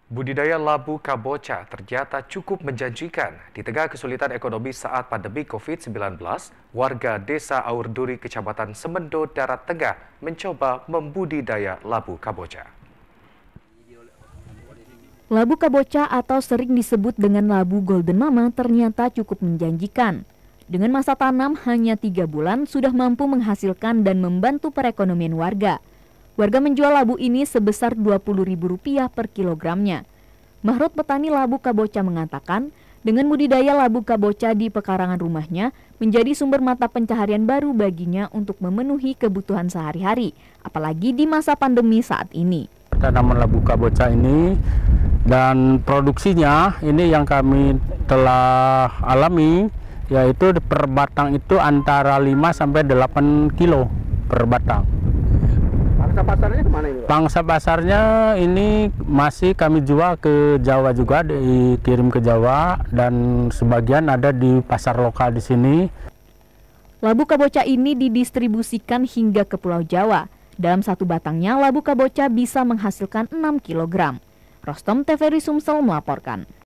Budidaya labu kabocha ternyata cukup menjanjikan. Di tengah kesulitan ekonomi saat pandemi COVID-19, warga desa Aurduri, Kecamatan Semendo, Darat Tengah mencoba membudidaya labu kabocha. Labu kabocha atau sering disebut dengan labu Golden Mama ternyata cukup menjanjikan. Dengan masa tanam hanya 3 bulan sudah mampu menghasilkan dan membantu perekonomian warga. Warga menjual labu ini sebesar Rp20.000 per kilogramnya. Mahrut, petani labu kabocha, mengatakan dengan budidaya labu kabocha di pekarangan rumahnya menjadi sumber mata pencaharian baru baginya untuk memenuhi kebutuhan sehari-hari, apalagi di masa pandemi saat ini. Tanaman labu kabocha ini dan produksinya ini yang kami telah alami, yaitu per batang itu antara 5 sampai 8 kilo per batang. Pangsa pasarnya kemana ini, Pak? Pangsa pasarnya ini masih kami jual ke Jawa juga, dikirim ke Jawa, dan sebagian ada di pasar lokal di sini. Labu kabocha ini didistribusikan hingga ke Pulau Jawa. Dalam satu batangnya, labu kabocha bisa menghasilkan 6 kg. Rostom, TVRI Sumsel melaporkan.